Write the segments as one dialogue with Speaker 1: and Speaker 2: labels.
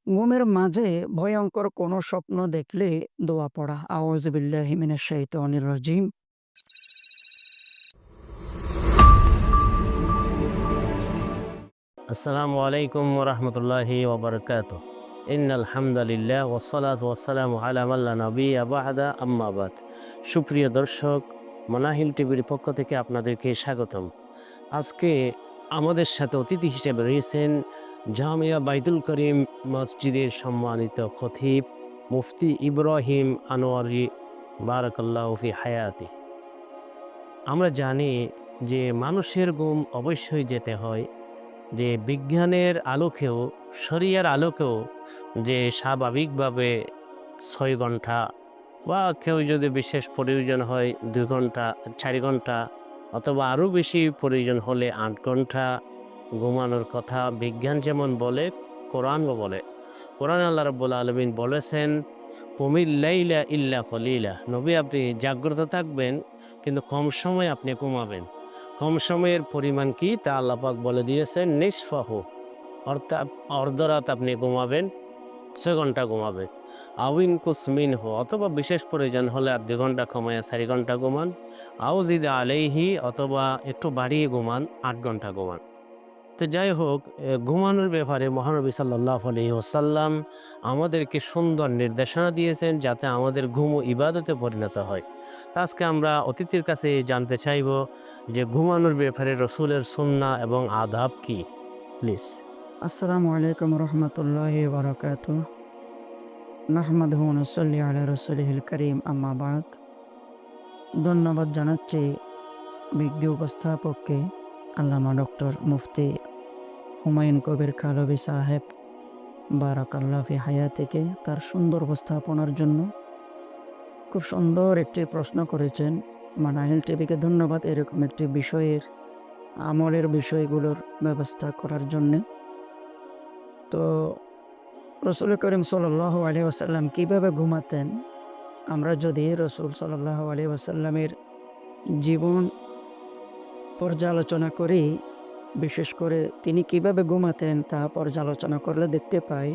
Speaker 1: ঘুমের মাঝে ভয়ঙ্কর কোনো স্বপ্ন দেখলে দোয়া পড়া। আউযু বিল্লাহি মিনাশ শাইতানির রাজিম।
Speaker 2: আসসালামু আলাইকুম ওরহমতুল্লাহি ওবরকাতুহ। ইন্নাল হামদালিল্লাহ ওয়াসসালাতু ওয়াসসালামু আলা মান লা নাবিয়্যা বা'দা আম্মা বাদ। সুপ্রিয় দর্শক, মানাহিল টিভির পক্ষ থেকে আপনাদেরকে স্বাগতম। আজকে আমাদের সাথে অতিথি হিসেবে রয়েছেন জামিয়া বাইতুল করিম মসজিদের সম্মানিত খতিব মুফতি ইব্রাহিম আনোয়ারি বারাকাল্লাহু ফি হায়াতি। আমরা জানি যে মানুষের ঘুম অবশ্যই যেতে হয়, যে বিজ্ঞানের আলোকেও শরিয়ার আলোকেও যে স্বাভাবিকভাবে ৬ ঘন্টা বা কেউ যদি বিশেষ প্রয়োজন হয় ২ ঘন্টা ৪ ঘন্টা অথবা আরও বেশি প্রয়োজন হলে ৮ ঘন্টা ঘুমানোর কথা বিজ্ঞান যেমন বলে, কোরআনও বলে। কোরআন আল্লাহ রাব্বুল আলামিন বলেছেন, কুমিল লাইলা ইল্লা কলিলা। নবী, আপনি জাগ্রত থাকবেন কিন্তু কম সময় আপনি ঘুমাবেন। কম সময়ের পরিমাণ কি তা আল্লাহ পাক বলে দিয়েছেন, নিসফাহু, অর্থাৎ অর্ধরাত আপনি ঘুমাবেন, ৬ ঘন্টা ঘুমাবেন। আউইন কুসমিনহু, অথবা বিশেষ প্রয়োজন হলে আর ২ ঘন্টা কমায়া ৪ ঘন্টা ঘুমান। আউজিদা আলাইহি, অথবা একটু বাড়িয়ে ঘুমান, ৮ ঘন্টা ঘুমান। তো যাই হোক, ঘুমানোর ব্যাপারে মহানবী সাল্লাল্লাহু আলাইহি ওয়াসাল্লাম আমাদেরকে সুন্দর নির্দেশনা দিয়েছেন যাতে আমাদের ঘুমও ইবাদতে পরিণত হয়। তো আজকে আমরা অতিথির কাছে জানতে চাইব যে ঘুমানোর ব্যাপারে রসুলের সুন্নাহ এবং আদাব কি? প্লিজ।
Speaker 1: আসসালামু আলাইকুম রহমতুল্লাহি বারাকাতুহ। নাহমাদুহু ওয়া নুসাল্লি আলা রাসূলিহিল কারীম, আম্মা বাদ। ধন্যবাদ জানাচ্ছি বিজ্ঞ উপস্থাপককে, আল্লামা ডক্টর মুফতি হুমায়ুন কবির কালবি সাহেব বারাকাল্লাহু ফি হায়াতিকে তার সুন্দর উপস্থাপনার জন্য। খুব সুন্দর একটি প্রশ্ন করেছেন। মানাহিল টিভিকে ধন্যবাদ এরকম একটি বিষয়ের আমলের বিষয়গুলোর ব্যবস্থা করার জন্যে। তো রসুল করিম সাল্লাল্লাহু আলাইহি ওয়াসাল্লাম কীভাবে ঘুমাতেন, আমরা যদি রসুল সাল্লাল্লাহু আলাইহি ওয়াসাল্লামের জীবন পর্যালোচনা করি, বিশেষ করে তিনি কিভাবে ঘুমাতেন তা পর্যালোচনা করলে দেখতে পাই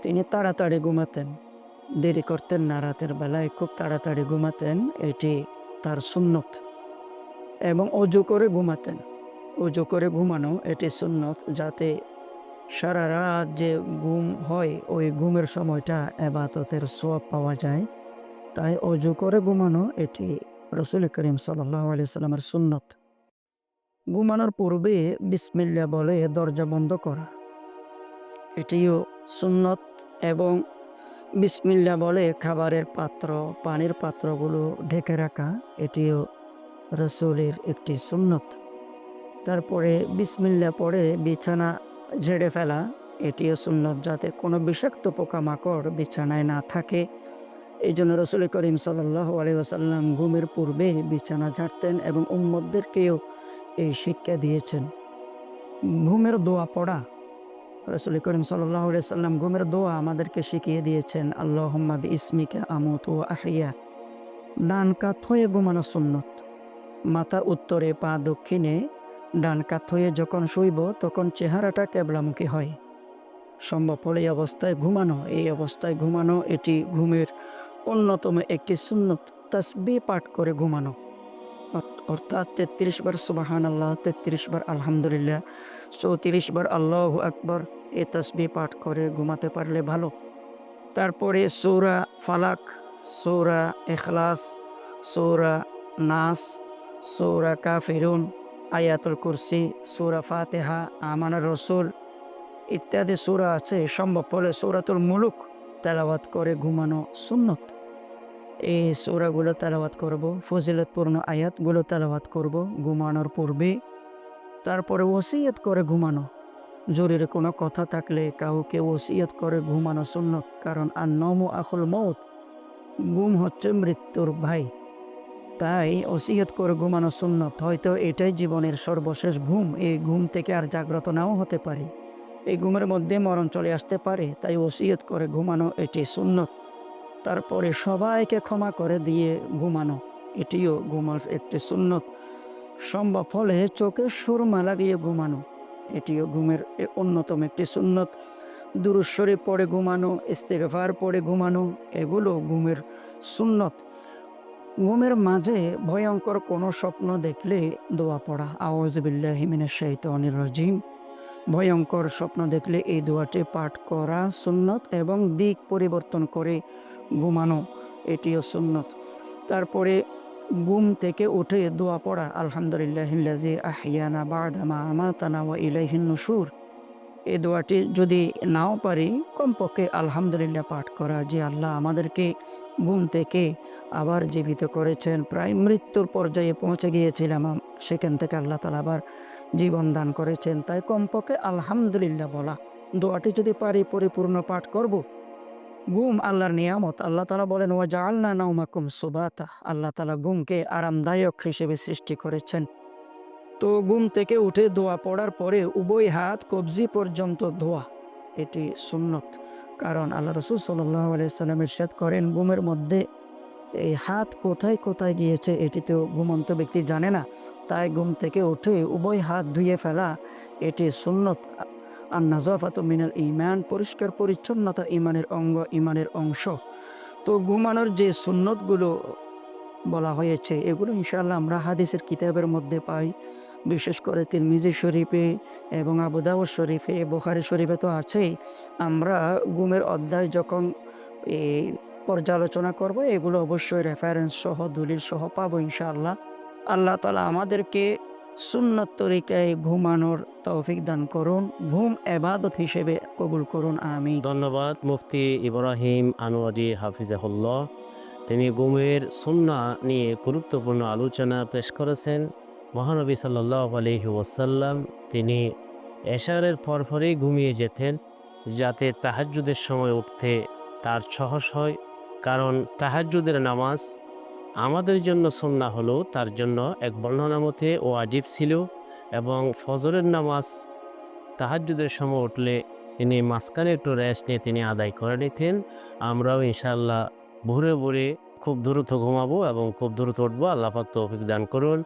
Speaker 1: তিনি তাড়াতাড়ি ঘুমাতেন, দেরি করতেন না। রাতের বেলায় খুব তাড়াতাড়ি ঘুমাতেন, এটি তার সুন্নত। এবং অজু করে ঘুমাতেন। অজু করে ঘুমানো এটি সুন্নত, যাতে সারা রাত যে ঘুম হয় ওই ঘুমের সময়টা ইবাদতের সওয়াব পাওয়া যায়। তাই অজু করে ঘুমানো এটি রসুল করিম সাল্লাল্লাহু আলাইহি সাল্লামের সুন্নত। ঘুমানোর পূর্বে বিসমিল্লাহ বলে দরজা বন্ধ করা, এটিও সুন্নত। এবং বিসমিল্লাহ বলে খাবারের পাত্র, পানির পাত্রগুলো ঢেকে রাখা, এটিও রসুলের একটি সুন্নত। তারপরে বিসমিল্লাহ পড়ে বিছানা ঝেড়ে ফেলা, এটিও সুন্নত, যাতে কোনো বিষাক্ত পোকামাকড় বিছানায় না থাকে। এই জন্য রসুল করিম সাল্লাল্লাহু আলাইহি ওয়াসাল্লাম ঘুমের পূর্বে বিছানা ঝাড়তেন এবং উম্মতদেরকেও এই শিক্ষা দিয়েছেন। ঘুমের দোয়া পড়া, রসুল করিম সাল্লাল্লাহু আলাইহি ওয়াসাল্লাম ঘুমের দোয়া আমাদেরকে শিখিয়ে দিয়েছেন। আল্লাহুম্মা বিইসমিকা আমুতু ওয়া আহইয়া। ডান কাত হয়ে ঘুমানো সুন্নত। মাথা উত্তরে, পা দক্ষিণে, ডান কাত হয়ে যখন শুইব তখন চেহারাটা কেবলামুখী হয়। সম্ভব হলে এই অবস্থায় ঘুমানো, এই অবস্থায় ঘুমানো এটি ঘুমের অন্যতম একটি সুন্নত। তাসবিহ পাঠ করে ঘুমানো, অর্থাৎ ৩৩ বার সুবহানাল্লাহ, ৩৩ বার আলহামদুলিল্লাহ, ৩৪ বার আল্লাহু আকবার, এই তাসবিহ পাঠ করে ঘুমাতে পারলে ভালো। তারপরে সূরা ফালাক, সূরা ইখলাস, সূরা নাস, সূরা কাফিরুন, আয়াতুল কুরসি, সূরা ফাতিহা, আমানার রসুল ইত্যাদি সূরা আছে। সম্ভব হলে সূরাতুল মুলুক তেলাওয়াত করে ঘুমানো সুন্নত। এই সূরাগুলো তেলাওয়াত করব, ফজিলতপূর্ণ আয়াতগুলো তেলাওয়াত করব ঘুমানোর পূর্বে। তারপরে ওসিয়ত করে ঘুমানো, জরুরি কোনো কথা থাকলে কাউকে ওসিয়ত করে ঘুমানো সুন্নত। কারণ আন-নওমু আখুল মউত, ঘুম হচ্ছে মৃত্যুর ভাই। তাই ওসিয়ত করে ঘুমানো সুন্নত। হয়তো এটাই জীবনের সর্বশেষ ঘুম, এই ঘুম থেকে আর জাগ্রত নাও হতে পারে, এই ঘুমের মধ্যে মরণ চলে আসতে পারে। তাই ওসিয়ত করে ঘুমানো এটি সুন্নত। তারপরে সবাইকে ক্ষমা করে দিয়ে ঘুমানো, এটিও ঘুমার একটি সুন্নত। সম্ভব হলে চোখে সুরমা লাগিয়ে ঘুমানো, এটিও ঘুমের অন্যতম একটি সুন্নত। দুরূদ শরীফ পড়ে ঘুমানো, ইস্তেগফার পড়ে ঘুমানো, এগুলো ঘুমের সুন্নত। ঘুমের মাঝে ভয়ঙ্কর কোনো স্বপ্ন দেখলে দোয়া পড়া, আউযু বিল্লাহি মিনাশ শাইতানির রাজিম। ভয়ঙ্কর স্বপ্ন দেখলে এই দোয়াটি পাঠ করা সুন্নত এবং দিক পরিবর্তন করে ঘুমানো, এটিও সুন্নত। তারপরে ঘুম থেকে উঠে দোয়া পড়া, আলহামদুলিল্লাহিল্লাযী আহইয়ানা বা'দা মা আমাতানা ওয়া ইলাইহিন নুশুর। এই দোয়াটি যদি নাও পারি, কমপক্ষে আলহামদুলিল্লাহ পাঠ করা, যে আল্লাহ আমাদেরকে ঘুম থেকে আবার জীবিত করেছেন, প্রায় মৃত্যুর পর্যায়ে পৌঁছে গিয়েছিলাম, সেখান থেকে আল্লাহ তাআলা আবার জীবন দান করেছেন। তাই কমপক্ষে আলহামদুলিল্লাহ বলা, দোয়াটি যদি পারি পরিপূর্ণ পাঠ করব। ঘুম আল্লাহর নিয়ামত। আল্লাহ তাআলা বলেন, ওয়া জাআলনা নাওমাকুম সুবাতা। আল্লাহ তাআলা ঘুমকে আরামদায়ক হিসেবে সৃষ্টি করেছেন। তো ঘুম থেকে উঠে দোয়া পড়ার পরে উভয় হাত কবজি পর্যন্ত ধোয়া, এটি সুন্নত। কারণ আল্লাহ রাসূল সাল্লাল্লাহু আলাইহি ওয়াসাল্লাম ইরশাদ করেন, ঘুমের মধ্যে এই হাত কোথায় কোথায় গিয়েছে এটি তো ঘুমন্ত ব্যক্তি জানে না। তাই ঘুম থেকে উঠে উভয় হাত ধুয়ে ফেলা, এটি সুন্নত। আর নাযাফাতু মিনাল ঈমান, পরিষ্কার পরিচ্ছন্নতা ঈমানের অঙ্গ, ঈমানের অংশ। তো ঘুমানোর যে সুন্নতগুলো বলা হয়েছে, এগুলো ইনশাআল্লাহ আমরা হাদিসের কিতাবের মধ্যে পাই। বিশেষ করে তিরমিজি শরীফে এবং আবু দাউদ শরীফে, বুখারী শরীফে তো আছেই। আমরা ঘুমের অধ্যায় যখন এই পর্যালোচনা করব, এগুলো অবশ্যই রেফারেন্স সহ দলিল সহ পাবো ইনশাআল্লাহ। আল্লাহ তাআলা আমাদেরকে সুন্নত তরিকায় ঘুমানোর তৌফিক দান করুন। ঘুম ইবাদত হিসেবে কবুল করুন, আমিন।
Speaker 2: ধন্যবাদ মুফতি ইব্রাহিম আনোয়ারি হাফিজাহুল্লাহ। তিনি ঘুমের সুন্নাহ নিয়ে গুরুত্বপূর্ণ আলোচনা পেশ করেছেন। মহানবী সাল্লাল্লাহু আলাইহি ওয়াসাল্লাম তিনি এশারের পরপরই ঘুমিয়ে যেতেন, যাতে তাহাজ্জুদের সময় উঠতে তার সহজ হয়। কারণ তাহাজ্জুদের নামাজ আমাদের জন্য সুন্নাহ হলেও তার জন্য এক বর্ণনা মতে ওয়াজিব ছিল, এবং ফজরের নামাজ তাহাজ্জুদের সময় উঠলে তিনি মাঝখানে একটু রেস্ট নিয়ে তিনি আদায় করে নিতেন। আমরাও ইনশাআল্লাহ ভোরে ভোরে খুব দ্রুত ঘুমাবো এবং খুব দ্রুত উঠবো। আল্লাহ পাক তৌফিক দান করুন।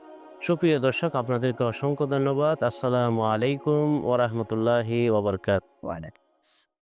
Speaker 2: সুপ্রিয় দর্শক, আপনাদেরকে অসংখ্য ধন্যবাদ। আসসালামু আলাইকুম ওয়া রাহমাতুল্লাহি ওয়া বারাকাতুহু।
Speaker 1: ওয়া আলাইকুম আসসালাম।